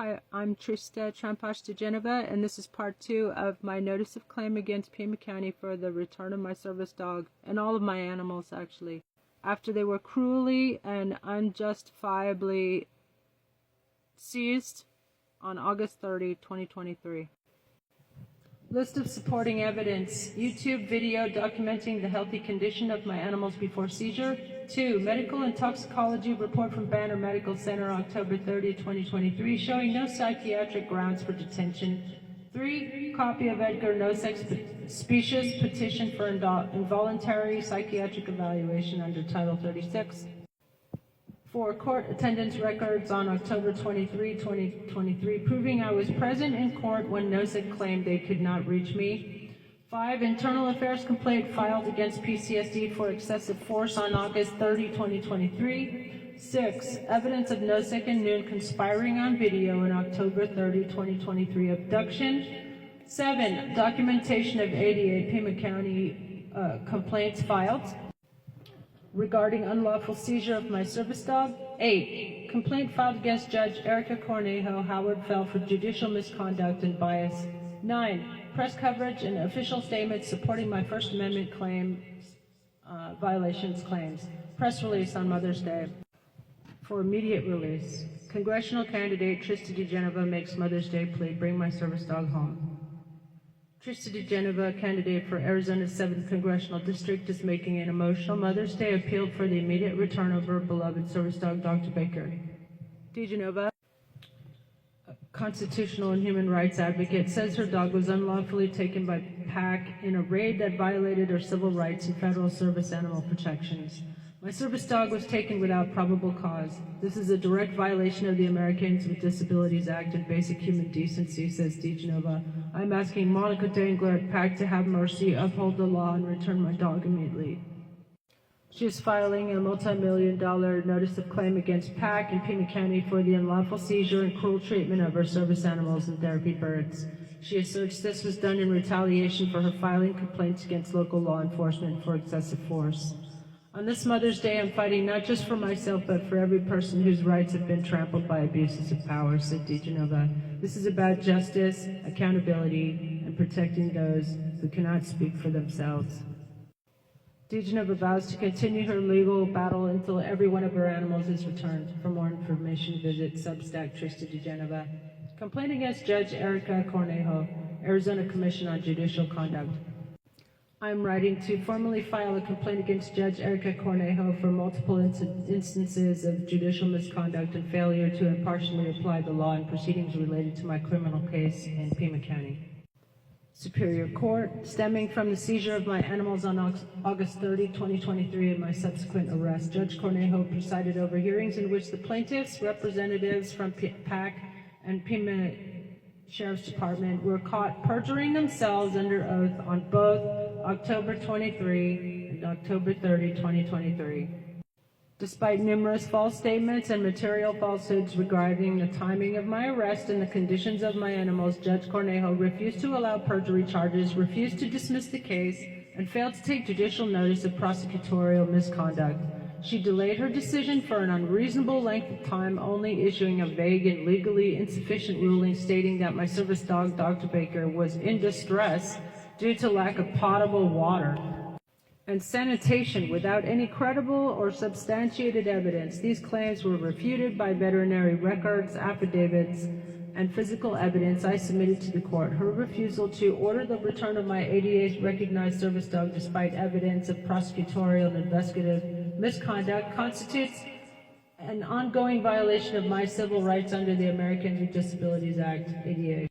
Hi, I'm Tristadigenova, and this is part 2 of my notice of claim against Pima County for the return of my service dog, and all of my animals actually, after they were cruelly and unjustifiably seized on August 30, 2023. List of supporting evidence. YouTube video documenting the healthy condition of my animals before seizure. 2. Medical and toxicology report from Banner Medical Center, October 30, 2023, showing no psychiatric grounds for detention. 3. Copy of Edgar Nosek's specious petition for involuntary psychiatric evaluation under Title 36. 4. Court attendance records on October 23, 2023, proving I was present in court when Nosek claimed they could not reach me. 5. Internal affairs complaint filed against PCSD for excessive force on August 30, 2023. 6. Evidence of Nosek and Noon conspiring on video in October 30, 2023 abduction. 7. Documentation of 88 Pima County complaints filed regarding unlawful seizure of my service dog. 8. Complaint filed against Judge Erica Cornejo, Howard Fell, for judicial misconduct and bias. 9. Press coverage and official statements supporting my First Amendment violations claims. Press release on Mother's Day. For immediate release, congressional candidate Tristadigenova makes Mother's Day plea, bring my service dog home. Tristadigenova, candidate for Arizona's 7th Congressional District, is making an emotional Mother's Day appeal for the immediate return of her beloved service dog, Dr. Baker. Digenova, a constitutional and human rights advocate, says her dog was unlawfully taken by PAC in a raid that violated her civil rights and federal service animal protections. My service dog was taken without probable cause. This is a direct violation of the Americans with Disabilities Act and basic human decency, says Digenova. I'm asking Monica Dangler at PAC to have mercy, uphold the law, and return my dog immediately. She is filing a multi-million-dollar notice of claim against PAC and Pima County for the unlawful seizure and cruel treatment of her service animals and therapy birds. She asserts this was done in retaliation for her filing complaints against local law enforcement for excessive force. On this Mother's Day, I'm fighting not just for myself, but for every person whose rights have been trampled by abuses of power, said Digenova. This is about justice, accountability, and protecting those who cannot speak for themselves. Digenova vows to continue her legal battle until every one of her animals is returned. For more information, visit substack Tristadigenova. Complaint against Judge Erica Cornejo, Arizona Commission on Judicial Conduct. I'm writing to formally file a complaint against Judge Erica Cornejo for multiple instances of judicial misconduct and failure to impartially apply the law in proceedings related to my criminal case in Pima County Superior Court, stemming from the seizure of my animals on August 30, 2023, and my subsequent arrest. Judge Cornejo presided over hearings in which the plaintiffs, representatives from PAC and Pima Sheriff's Department, were caught perjuring themselves under oath on both October 23 and October 30, 2023. Despite numerous false statements and material falsehoods regarding the timing of my arrest and the conditions of my animals, Judge Cornejo refused to allow perjury charges, refused to dismiss the case, and failed to take judicial notice of prosecutorial misconduct. She delayed her decision for an unreasonable length of time, only issuing a vague and legally insufficient ruling stating that my service dog, Dr. Baker, was in distress due to lack of potable water and sanitation without any credible or substantiated evidence. These claims were refuted by veterinary records, affidavits, and physical evidence I submitted to the court. Her refusal to order the return of my ADA recognized service dog despite evidence of prosecutorial and investigative misconduct constitutes an ongoing violation of my civil rights under the Americans with Disabilities Act, ADA.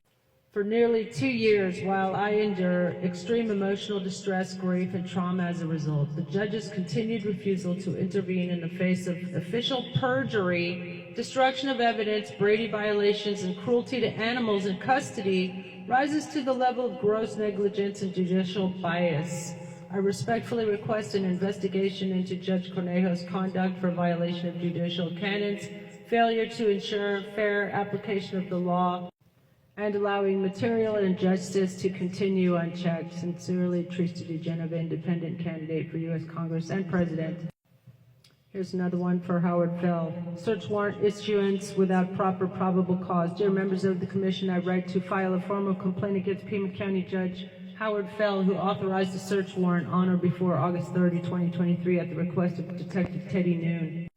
For nearly 2 years, while I endure extreme emotional distress, grief, and trauma as a result, the judge's continued refusal to intervene in the face of official perjury, destruction of evidence, Brady violations, and cruelty to animals in custody rises to the level of gross negligence and judicial bias. I respectfully request an investigation into Judge Cornejo's conduct for violation of judicial canons, failure to ensure fair application of the law, and allowing material injustice to continue unchecked. Sincerely, Tristadigenova, independent candidate for U.S. Congress and President. Here's another one for Howard Fell. Search warrant issuance without proper probable cause. Dear members of the Commission, I write to file a formal complaint against Pima County Judge Howard Fell, who authorized a search warrant on or before August 30, 2023 at the request of Detective Teddy Noon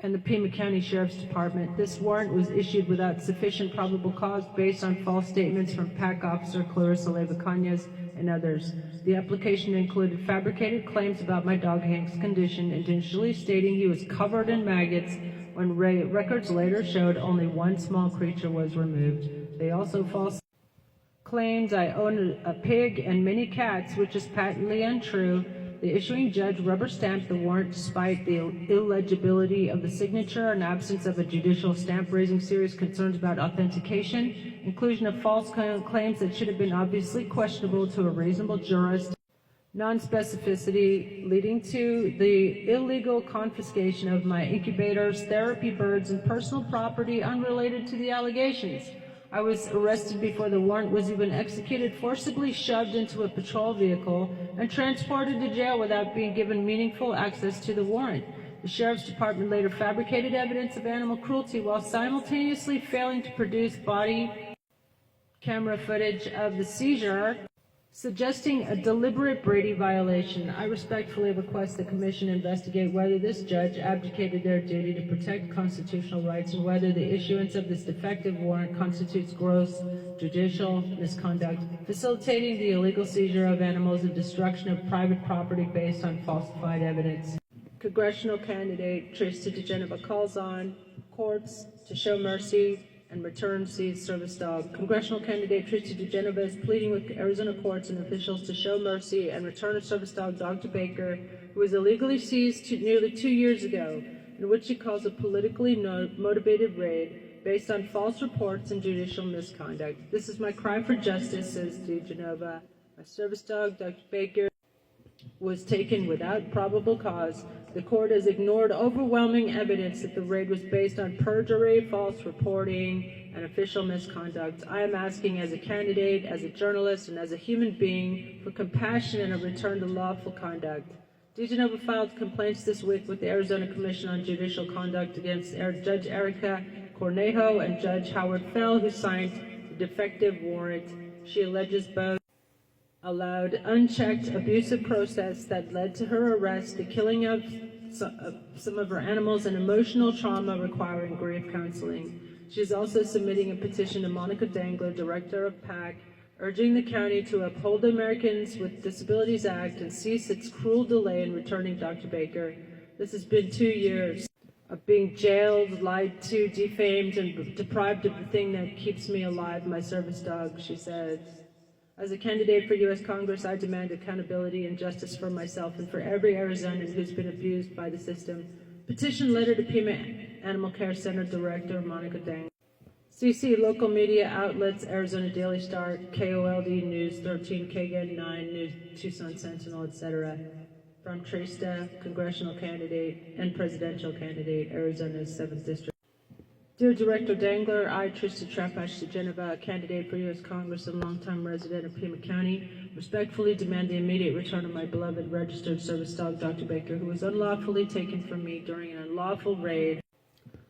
and the Pima County Sheriff's Department. This warrant was issued without sufficient probable cause based on false statements from PAC Officer Clarissa Leyva-Cañas and others. The application included fabricated claims about my dog Hank's condition, initially stating he was covered in maggots when records later showed only one small creature was removed. They also falsely claimed I own a pig and many cats, which is patently untrue. The issuing judge rubber-stamped the warrant despite the illegibility of the signature and absence of a judicial stamp, raising serious concerns about authentication, inclusion of false claims that should have been obviously questionable to a reasonable jurist, non-specificity leading to the illegal confiscation of my incubators, therapy birds, and personal property unrelated to the allegations. I was arrested before the warrant was even executed, forcibly shoved into a patrol vehicle, and transported to jail without being given meaningful access to the warrant. The Sheriff's Department later fabricated evidence of animal cruelty while simultaneously failing to produce body camera footage of the seizure, suggesting a deliberate Brady violation. I respectfully request the Commission investigate whether this judge abdicated their duty to protect constitutional rights and whether the issuance of this defective warrant constitutes gross judicial misconduct, facilitating the illegal seizure of animals and destruction of private property based on falsified evidence. Congressional candidate Tristadigenova calls on courts to show mercy and return seized service dog. Congressional candidate Tristadigenova is pleading with Arizona courts and officials to show mercy and return a service dog, Dr. Baker, who was illegally seized nearly 2 years ago, in which she calls a politically motivated raid based on false reports and judicial misconduct. This is my cry for justice, says Digenova. My service dog, Dr. Baker, was taken without probable cause. The court has ignored overwhelming evidence that the raid was based on perjury, false reporting, and official misconduct. I am asking as a candidate, as a journalist, and as a human being for compassion and a return to lawful conduct. Digenova filed complaints this week with the Arizona Commission on Judicial Conduct against Judge Erica Cornejo and Judge Howard Fell, who signed the defective warrant. She alleges both allowed unchecked abusive process that led to her arrest, the killing of some of her animals, and emotional trauma requiring grief counseling. She is also submitting a petition to Monica Dangler, director of PAC, urging the county to uphold the Americans with Disabilities Act and cease its cruel delay in returning Dr. Baker. This has been 2 years of being jailed, lied to, defamed, and deprived of the thing that keeps me alive, my service dog, she says. As a candidate for U.S. Congress, I demand accountability and justice for myself and for every Arizonan who's been abused by the system. Petition letter to Pima Animal Care Center Director Monica Dang. CC local media outlets, Arizona Daily Star, KOLD News 13, KGN 9, News Tucson Sentinel, etc. From Trista, congressional candidate and presidential candidate, Arizona's 7th District. Dear Director Dangler, I, Tristadigenova, a candidate for U.S. Congress and longtime resident of Pima County, respectfully demand the immediate return of my beloved registered service dog, Dr. Baker, who was unlawfully taken from me during an unlawful raid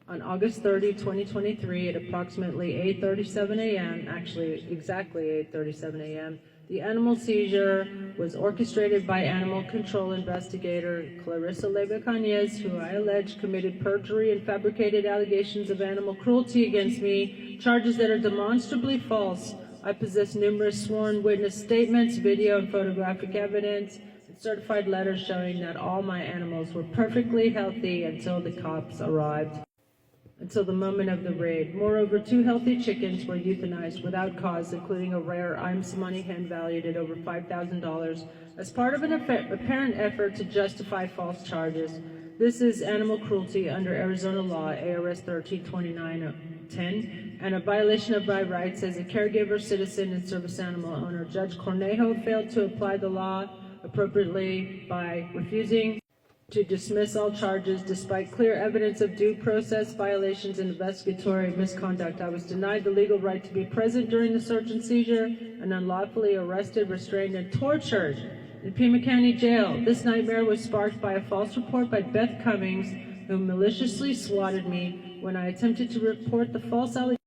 on August 30, 2023 at approximately 8:37 a.m., actually exactly 8:37 a.m., the animal seizure was orchestrated by animal control investigator Clarissa Leyva-Cañas, who I allege committed perjury and fabricated allegations of animal cruelty against me, charges that are demonstrably false. I possess numerous sworn witness statements, video and photographic evidence, and certified letters showing that all my animals were perfectly healthy until the cops arrived. Until the moment of the raid. Moreover, 2 healthy chickens were euthanized without cause, including a rare Imsamani hen valued at over $5,000, as part of an apparent effort to justify false charges. This is animal cruelty under Arizona law, ARS 132910, and a violation of my rights as a caregiver, citizen, and service animal owner. Judge Cornejo failed to apply the law appropriately by refusing to dismiss all charges despite clear evidence of due process violations and investigatory misconduct. I was denied the legal right to be present during the search and seizure and unlawfully arrested, restrained, and tortured In Pima County Jail, this nightmare was sparked by a false report by Beth Cummings, who maliciously swatted me when I attempted to report the false allegations